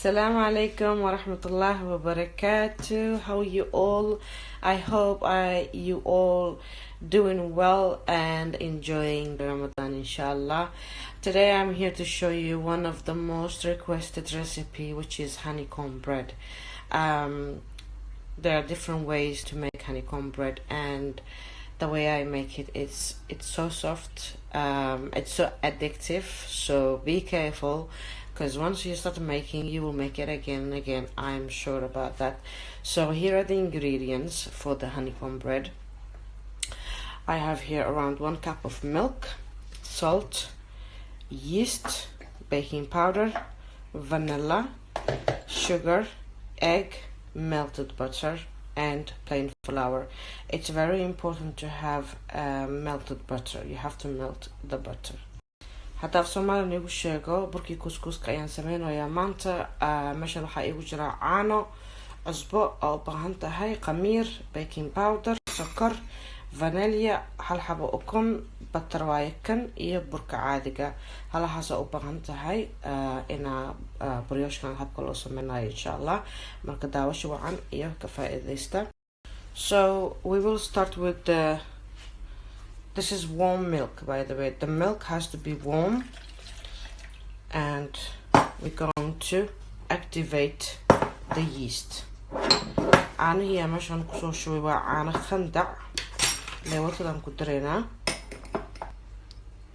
Assalamu alaikum wa rahmatullahi wa barakatuh. How are you all? I hope you all doing well and enjoying Ramadan, inshallah. Today I'm here to show you one of the most requested recipe, which is honeycomb bread. There are different ways to make honeycomb bread, and the way I make it's so soft, it's so addictive, so be careful, because once you start making, you will make it again and again. I'm sure about that. So here are the ingredients for the honeycomb bread. I have here around 1 cup of milk, salt, yeast, baking powder, vanilla, sugar, egg, melted butter, and plain flour. It's very important to have melted butter. You have to melt the butter. hadda Soomaaliya igu sheego burkii couscouska ayaan sameynayaa maanta. Meeshan waxaa igu jira caano, cusbo oo u baahan tahay, khamiir, baking powder, sokor, vanilla, hal xabo ukun, butter waaye kan, iyo burka caadiga. halahaas u baahan tahay ina brioche-kan habka loo sameynayo inshallah. Marka daawasho wacan iyo ka faa'iideysta. So we will start with this is warm milk, by the way. The milk has to be warm, and we're going to activate the yeast. أنا هي مشان كسر شوي عن خندق لوتر كدرينا.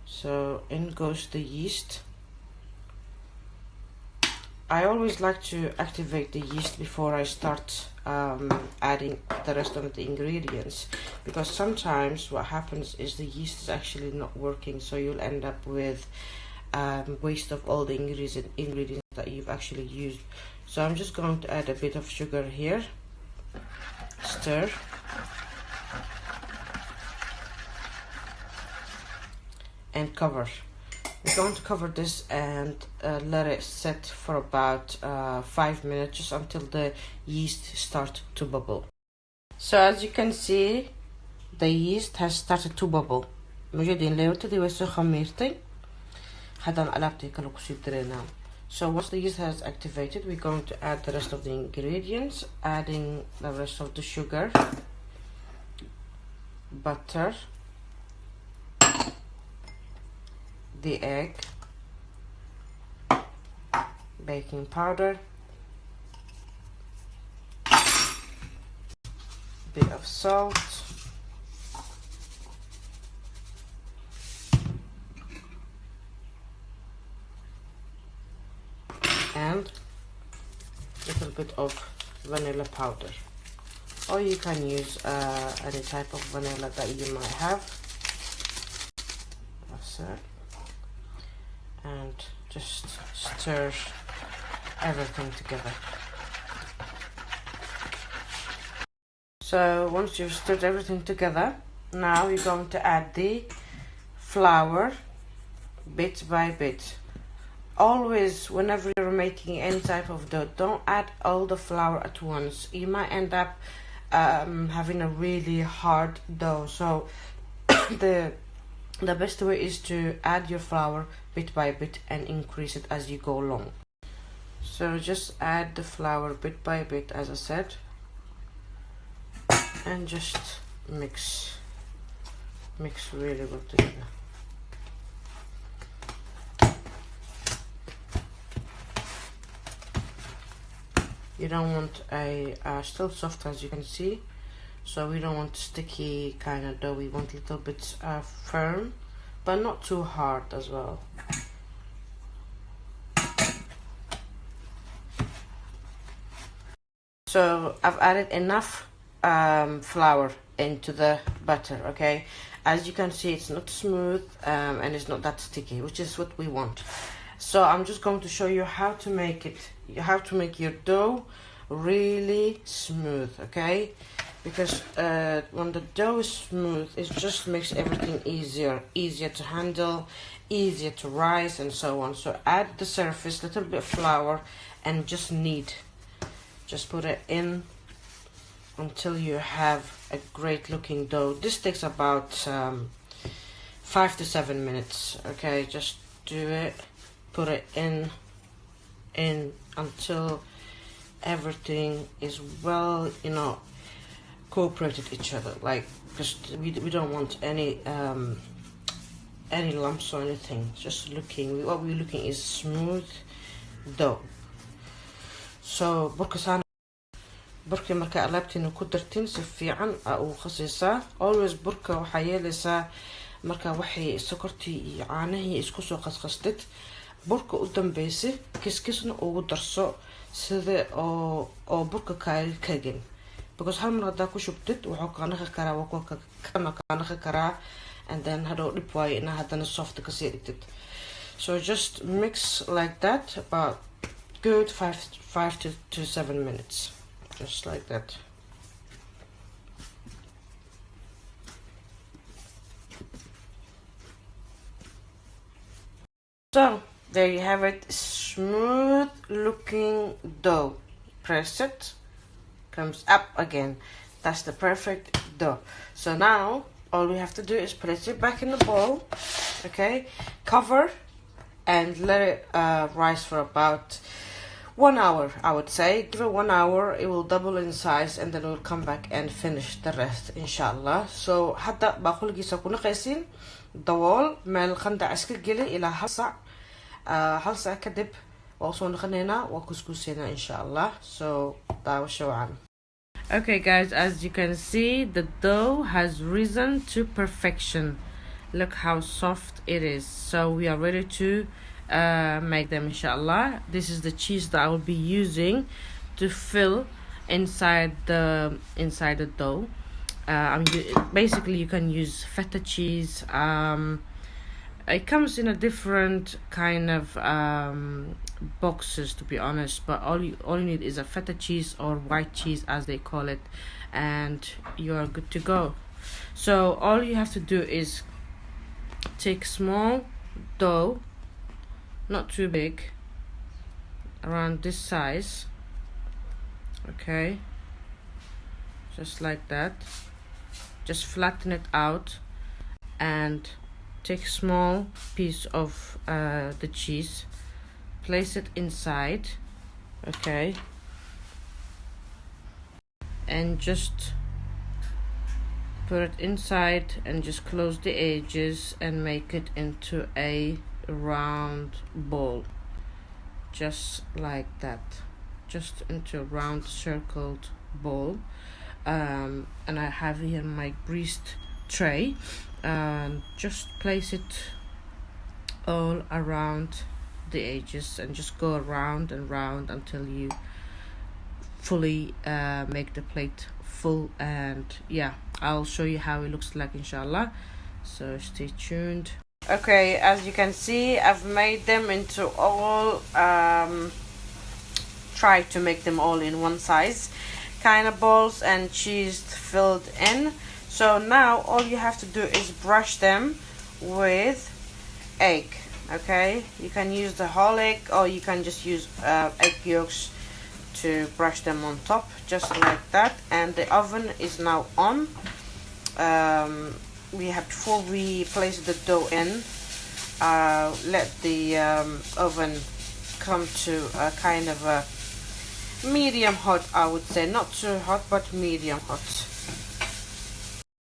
So in goes the yeast. I always like to activate the yeast before I start adding the rest of the ingredients, because sometimes what happens is the yeast is actually not working, so you'll end up with waste of all the ingredients that you've actually used. So I'm just going to add a bit of sugar here, stir, and cover. We're going to cover this and let it set for about 5 minutes, just until the yeast start to bubble. So as you can see, the yeast has started to bubble. موجودين ليرتدي ويسو خميرتي حدا قلبتي كانوا كسيدري now. So once the yeast has activated, we're going to add the rest of the ingredients, adding the rest of the sugar, butter, the egg, baking powder, bit of salt, and a little bit of vanilla powder, or you can use any type of vanilla that you might have. That's it. And just stir everything together. So once you've stirred everything together, now you're going to add the flour bit by bit. Always, whenever you're making any type of dough, don't add all the flour at once. You might end up having a really hard dough. So the best way is to add your flour bit by bit and increase it as you go along. So just add the flour bit by bit, as I said, and just mix really well together. You don't want still soft, as you can see, so we don't want sticky kind of dough. We want a little bit firm, but not too hard as well. So I've added enough flour into the butter, okay? As you can see, it's not smooth and it's not that sticky, which is what we want. So I'm just going to show you how to make it. You have to make your dough really smooth, okay? Because when the dough is smooth, it just makes everything easier to handle, easier to rise, and so on. So add the surface, little bit of flour, and just knead. Just put it in until you have a great looking dough. This takes about 5 to 7 minutes, okay? Just do it, put it in in until everything is well, cooperated each other. Like, because we don't want any lumps or anything. Just what we're looking is smooth dough. So burka marka alaabtiina ku dartin si fiican u khasaysaa. Always burka waxaa yeelaysaa marka waxay sokortii iyo caanihii isku soo qasqastid, burka u dambaysa kiskisna ugu darso sida oo burka kaagin, because hal mar hadaa ku shubtid wuxuu qaanaqi karaa and then hadhow dhib waayo inaa haddana soft kasii dhigtid. So just mix like that about good 5 to 7 minutes, just like that. So there you have it, smooth looking dough. Press it, comes up again. That's the perfect dough. So now all we have to do is place it back in the bowl, okay, cover and let it rise for about 1 hour. I would say give it 1 hour, it will double in size and then we'll come back and finish the rest inshallah. So hadda baqulgiisa ku naqaysin dawool meel qandac iska geli ilaa hal saac kadib waa soo naqaneynaa waa kuskuuseynaa inshallah. So daawasho wacan. Okay guys, as you can see, the dough has risen to perfection. Look how soft it is. So we are ready to make them inshallah. This is the cheese that I will be using to fill inside the dough. Basically you can use feta cheese. It comes in a different kind of boxes, to be honest, but all you need is a feta cheese or white cheese as they call it, and you are good to go. So all you have to do is take small dough, not too big, around this size, okay, just like that. Just flatten it out and take a small piece of the cheese, place it inside, okay, and just put it inside and just close the edges and make it into a round ball, just like that, just into a round circled ball. And I have here my greased tray, and just place it all around the edges and just go around and round until you fully make the plate full. And yeah, I'll show you how it looks like inshallah, so stay tuned. Okay, as you can see, I've made them into all try to make them all in one size kind of balls and cheese filled in. So now all you have to do is brush them with egg, okay? You can use the whole egg or you can just use egg yolks to brush them on top, just like that. And the oven is now on. Before we place the dough in, let the oven come to a kind of a medium hot, I would say, not too hot but medium hot.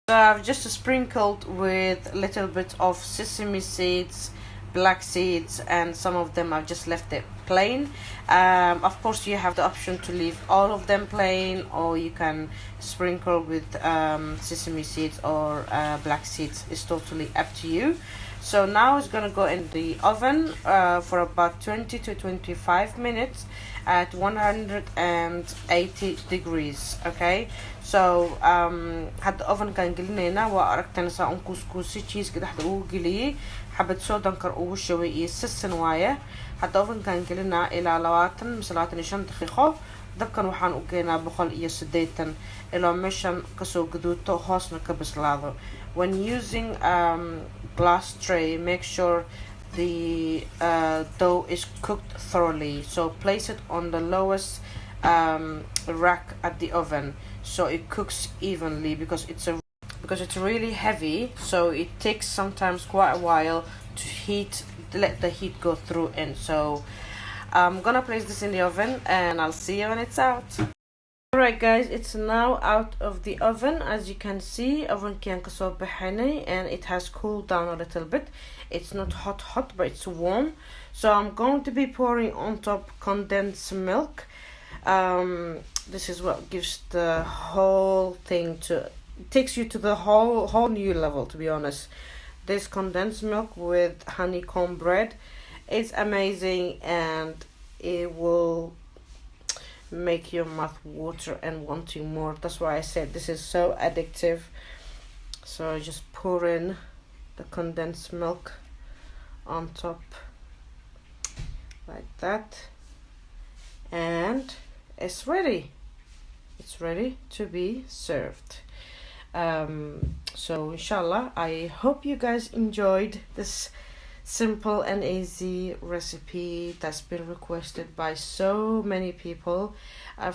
So I've just sprinkled with a little bit of sesame seeds, black seeds, and some of them I've just left it plain. Of course you have the option to leave all of them plain, or you can sprinkle with sesame seeds or black seeds. It's totally up to you. So now it's gonna go in the oven for about 20 to 25 minutes at 180 degrees, okay? So hadda oven kan gelinayna waa aragtana saa un kuskuusi cheese-ka dhexda ugu geliyay, xabad soo dankar ugu shubay iyo sisan waaye. Hadda oven kan gelinaa ilaa 20 mise 25 daqiiqo. dabkan waxaan u keenaa 180 ilaa meeshan kasoo gaduuto hoosna ka bislaado. When using glass tray, make sure the dough is cooked thoroughly. So place it on the lowest rack at the oven so it cooks evenly, because it's really heavy, so it takes sometimes quite a while to let the heat go through in. So I'm gonna place this in the oven and I'll see you when it's out. Alright guys, it's now out of the oven. As you can see, oven كان كسر بحني and it has cooled down a little bit. It's not hot but it's warm. So I'm going to be pouring on top condensed milk. This is what gives the whole thing takes you to the whole new level, to be honest. This condensed milk with honeycomb bread, it's amazing and it will make your mouth water and wanting more. That's why I said this is so addictive. So just pour in the condensed milk on top like that, and it's ready to be served. So inshallah, I hope you guys enjoyed this simple and easy recipe that's been requested by so many people. I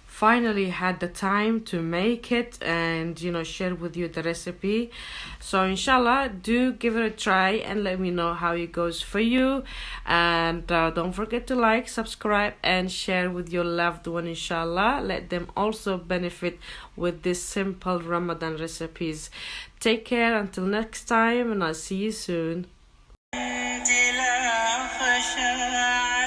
finally had the time to make it and share with you the recipe. So inshallah, do give it a try and let me know how it goes for you. And don't forget to like, subscribe and share with your loved one, inshallah. Let them also benefit with these simple Ramadan recipes. Take care until next time, and I'll see you soon.